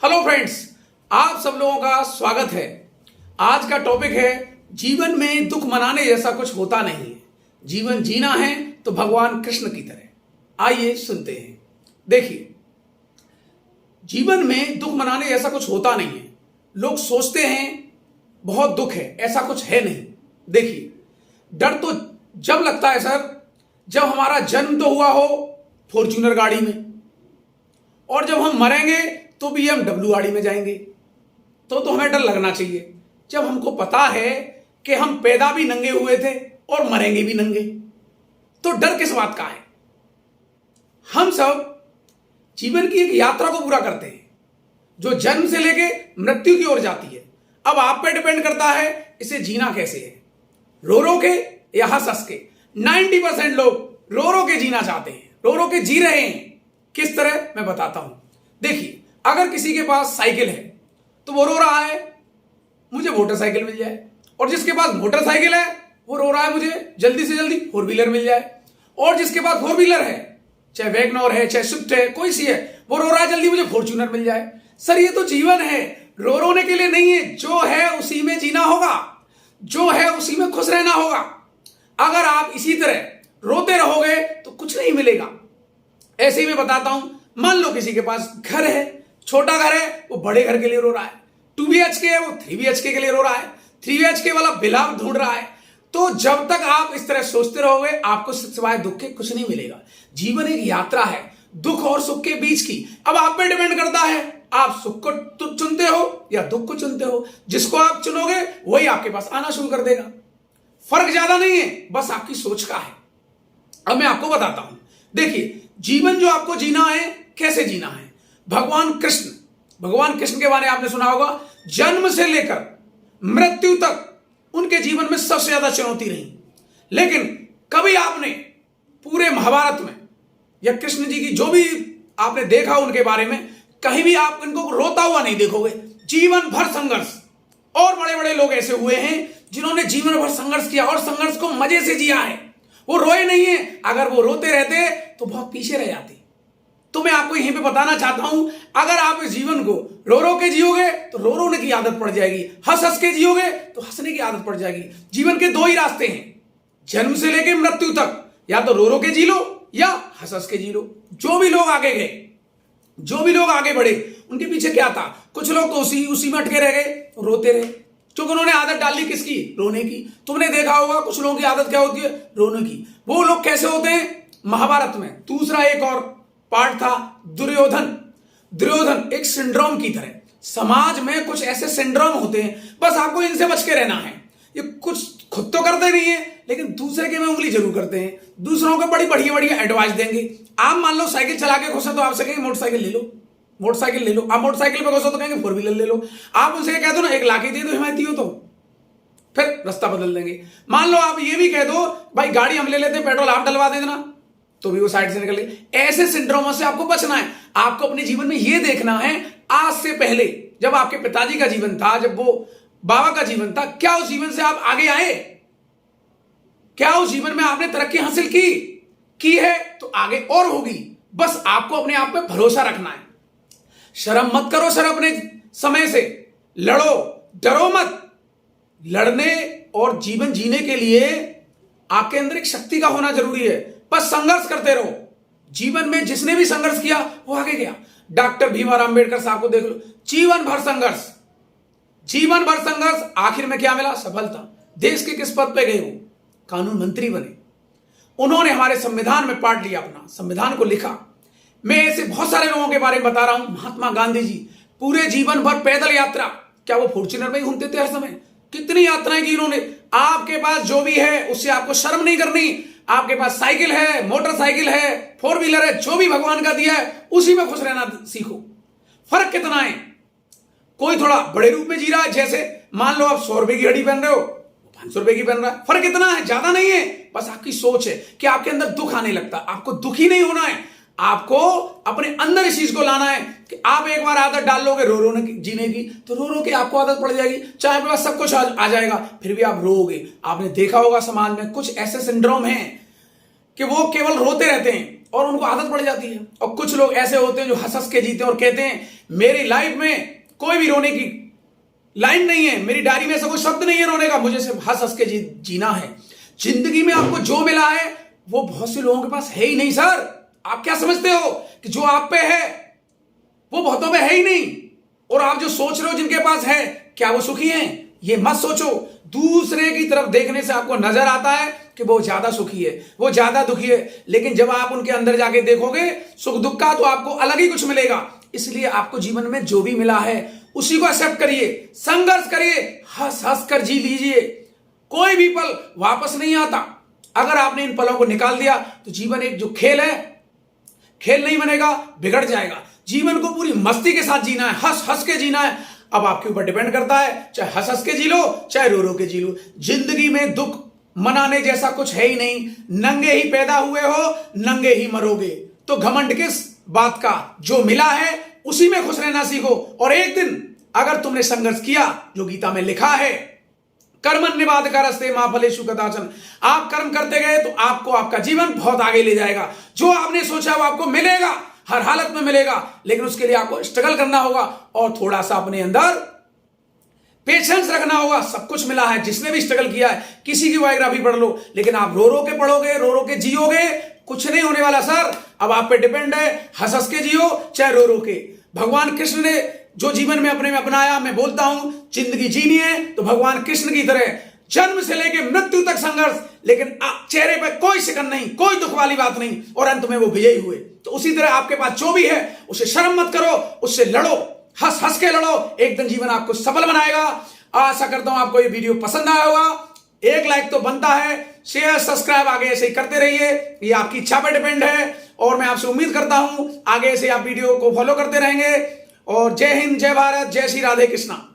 Hello friends, आप सब लोगों का स्वागत है। आज का टॉपिक है जीवन में दुख मनाने जैसा कुछ होता नहीं है। जीवन जीना है तो भगवान कृष्ण की तरह। आइए सुनते हैं। देखिए, जीवन में दुख मनाने जैसा कुछ होता नहीं है। लोग सोचते हैं बहुत दुख है, ऐसा कुछ है नहीं। देखिए, डर तो जब लगता है सर, जब हमारा जन्म तो हुआ हो फॉर्च्यूनर गाड़ी में, और जब हम मरेंगे तो BMW गाड़ी में जाएंगे, तो हमें डर लगना चाहिए। जब हमको पता है कि हम पैदा भी नंगे हुए थे और मरेंगे भी नंगे, तो डर किस बात का है। हम सब जीवन की एक यात्रा को पूरा करते हैं जो जन्म से लेके मृत्यु की ओर जाती है। अब आप पे डिपेंड करता है इसे जीना कैसे है, रो रो के या हंस हंस के। 90% लोग रो रो के जीना चाहते हैं, रो रो के जी रहे हैं। किस तरह, मैं बताता हूं। देखिए, अगर किसी के पास साइकिल है तो वो रो रहा है मुझे मोटरसाइकिल मिल जाए, और जिसके पास मोटरसाइकिल है वो रो रहा है मुझे जल्दी से जल्दी फोर व्हीलर मिल जाए, और जिसके पास फोर व्हीलर है, चाहे वैगनर है चाहे स्विफ्ट है, कोई सी है, वो रो रहा है जल्दी मुझे फॉर्च्यूनर मिल जाए। सर, ये तो जीवन है, रो रोने के लिए नहीं है। जो है उसी में जीना होगा, जो है उसी में खुश रहना होगा। अगर आप इसी तरह रोते रहोगे तो कुछ नहीं मिलेगा। ऐसे ही मैं बताता हूं, मान लो किसी के पास घर है, छोटा घर है, वो बड़े घर के लिए रो रहा है। 2 BHK है, वो 3 BHK के लिए रो रहा है। 3 BHK वाला बिला ढूंढ रहा है। तो जब तक आप इस तरह सोचते रहोगे, आपको सिवाय दुख के कुछ नहीं मिलेगा। जीवन एक यात्रा है, दुख और सुख के बीच की। अब आप पे डिपेंड करता है, आप सुख को चुनते हो या दुख को चुनते हो। जिसको आप चुनोगे वही आपके पास आना शुरू कर देगा। फर्क ज्यादा नहीं है, बस आपकी सोच का है। अब मैं आपको बताता हूं। देखिए, जीवन जो आपको जीना है, कैसे जीना है। भगवान कृष्ण के बारे में आपने सुना होगा। जन्म से लेकर मृत्यु तक उनके जीवन में सबसे ज्यादा चुनौती रही, लेकिन कभी आपने पूरे महाभारत में या कृष्ण जी की जो भी आपने देखा उनके बारे में, कहीं भी आप इनको रोता हुआ नहीं देखोगे। जीवन भर संघर्ष। और बड़े बड़े लोग ऐसे हुए हैं जिन्होंने जीवन भर संघर्ष किया और संघर्ष को मजे से जिया है। वो रोए नहीं है। अगर वो रोते रहते तो बहुत पीछे रह जाते। तो मैं आपको यहीं पे बताना चाहता हूं, अगर आप इस जीवन को रो रो के जियोगे तो रो रोने की आदत पड़ जाएगी, हंस हंस के जियोगे तो हंसने की आदत पड़ जाएगी। जीवन के 2 ही रास्ते हैं, जन्म से लेकर मृत्यु तक। या तो रो रो के जी लो या हंस हंस के जी लो। जो भी लोग आगे गए, जो भी लोग आगे बढ़े, उनके पीछे क्या था। कुछ लोग तो उसी में अटके रह गए, रोते रहे, क्योंकि उन्होंने आदत डाली किसकी, रोने की। तुमने देखा होगा कुछ लोगों की आदत क्या होती है, रोने की। वो लोग कैसे होते हैं, महाभारत में दूसरा एक और पार्ट था, दुर्योधन एक सिंड्रोम की तरह। समाज में कुछ ऐसे सिंड्रोम होते हैं, बस आपको इनसे बच के रहना है। ये कुछ खुद तो करते नहीं है, लेकिन दूसरे के में उंगली जरूर करते हैं। दूसरों को बड़ी बढ़िया एडवाइस देंगे। आप मान लो साइकिल चला के खुश है तो आपसे कहेंगे मोटरसाइकिल ले लो, मोटरसाइकिल ले लो। आप मोटरसाइकिल पे खुश हो तो कहेंगे 4 व्हीलर ले लो। आप उनसे कह दो ना 1 लाख ही दे दो हिमायती हो, तो फिर रास्ता बदल देंगे। मान लो आप ये भी कह दो भाई गाड़ी हम ले लेते हैं, पेट्रोल आप डलवा दे देना, तो भी वो साइड से निकल गए। ऐसे सिंड्रोमों से आपको बचना है। आपको अपने जीवन में ये देखना है, आज से पहले जब आपके पिताजी का जीवन था, जब वो बाबा का जीवन था, क्या उस जीवन से आप आगे आए, क्या उस जीवन में आपने तरक्की हासिल की है तो आगे और होगी। बस आपको अपने आप पे भरोसा रखना है। शर्म मत करो सर, अपने समय से लड़ो, डरो मत। लड़ने और जीवन जीने के लिए आपके अंदर एक शक्ति का होना जरूरी है। बस संघर्ष करते रहो। जीवन में जिसने भी संघर्ष किया वो आगे गया। डॉक्टर भीमराव अंबेडकर साहब को देख लो, जीवन भर संघर्ष, आखिर में क्या मिला, सफलता। देश के किस पद पे गए, वो कानून मंत्री बने। उन्होंने हमारे संविधान में पार्ट लिया, अपना संविधान को लिखा। मैं ऐसे बहुत सारे लोगों के बारे में बता रहा हूं। महात्मा गांधी जी पूरे जीवन भर पैदल यात्रा, क्या वो फॉर्च्यूनर में ही घूमते थे हर समय, कितनी यात्राएं की उन्होंने। आपके पास जो भी है उससे आपको शर्म नहीं करनी। आपके पास साइकिल है, मोटरसाइकिल है, 4 व्हीलर है, जो भी भगवान का दिया है उसी में खुश रहना सीखो। फर्क कितना है, कोई थोड़ा बड़े रूप में जी रहा है, जैसे मान लो आप 100 रुपए की घड़ी पहन रहे हो, 500 रुपए की पहन रहा है। फर्क कितना है, ज्यादा नहीं है। बस आपकी सोच है कि आपके अंदर दुख आने लगता। आपको दुखी नहीं होना है, आपको अपने अंदर इस चीज को लाना है कि आप एक बार आदत डाल लोगे रो रो जीने की, तो रो रो के आपको आदत पड़ जाएगी। चाहे आपके पास सब कुछ आ जाएगा, फिर भी आप रोओगे। आपने देखा होगा समाज में कुछ ऐसे सिंड्रोम हैं कि वो केवल रोते रहते हैं, और उनको आदत पड़ जाती है। और कुछ लोग ऐसे होते हैं जो हंस हंस के जीते हैं और कहते हैं मेरी लाइफ में कोई भी रोने की लाइन नहीं है, मेरी डायरी में ऐसा कोई शब्द नहीं है रोने का, मुझे सिर्फ हंस हंस के जीना है। जिंदगी में आपको जो मिला है वो बहुत से लोगों के पास है ही नहीं सर। आप क्या समझते हो कि जो आप पे है वो बहुतों पे है ही नहीं, और आप जो सोच रहे हो जिनके पास है क्या वो सुखी हैं? ये मत सोचो। दूसरे की तरफ देखने से आपको नजर आता है कि वो ज्यादा सुखी है, वो ज्यादा दुखी है, लेकिन जब आप उनके अंदर जाके देखोगे सुख दुख का, तो आपको अलग ही कुछ मिलेगा। इसलिए आपको जीवन में जो भी मिला है उसी को एक्सेप्ट करिए, संघर्ष करिए, हंस हंस कर जी लीजिए। कोई भी पल वापस नहीं आता। अगर आपने इन पलों को निकाल दिया तो जीवन एक जो खेल है, खेल नहीं बनेगा, बिगड़ जाएगा। जीवन को पूरी मस्ती के साथ जीना है, हंस हंस के जीना है। अब आपके ऊपर डिपेंड करता है, चाहे हंस हंस के जी लो, चाहे रो रो के जी लो। जिंदगी में दुख मनाने जैसा कुछ है ही नहीं। नंगे ही पैदा हुए हो, नंगे ही मरोगे। तो घमंड किस बात का? जो मिला है उसी में खुश रहना सीखो। और एक दिन अगर तुमने संघर्ष किया, जो गीता में लिखा है, कर्मण्येवाधिकारस्ते मा फलेषु कदाचन, आप कर्म करते गए तो आपको आपका जीवन बहुत आगे ले जाएगा। जो आपने सोचा वो आपको मिलेगा, हर हालत में मिलेगा, लेकिन उसके लिए आपको स्ट्रगल करना होगा और थोड़ा सा अपने अंदर पेशेंस रखना होगा। सब कुछ मिला है, जिसने भी स्ट्रगल किया है, किसी की बायोग्राफी पढ़ लो, लेकिन आप रो रो के पढ़ोगे, रो रो के जियोगे, कुछ नहीं होने वाला सर। अब आप पे डिपेंड है, हंस हंस के जियो चाहे रो रो के। भगवान कृष्ण ने जो जीवन में अपने में अपनाया, मैं बोलता हूं जिंदगी जीनी है तो भगवान कृष्ण की तरह जन्म से लेकर मृत्यु तक संघर्ष, लेकिन चेहरे पर कोई शिकन नहीं, कोई दुख वाली बात नहीं, और अंत में वो विजयी हुए। तो उसी तरह आपके पास जो भी है उसे शर्म मत करो, उससे लड़ो, हंस हंस के लड़ो। एक दिन जीवन आपको सफल बनाएगा। आशा करता हूं आपको ये वीडियो पसंद आया होगा। एक लाइक तो बनता है, शेयर सब्सक्राइब आगे ऐसे ही करते रहिए, ये आपकी इच्छा पर डिपेंड है। और मैं आपसे उम्मीद करता हूं आगे से आप वीडियो को फॉलो करते रहेंगे। और जय हिंद, जय भारत, जय श्री राधे कृष्णा।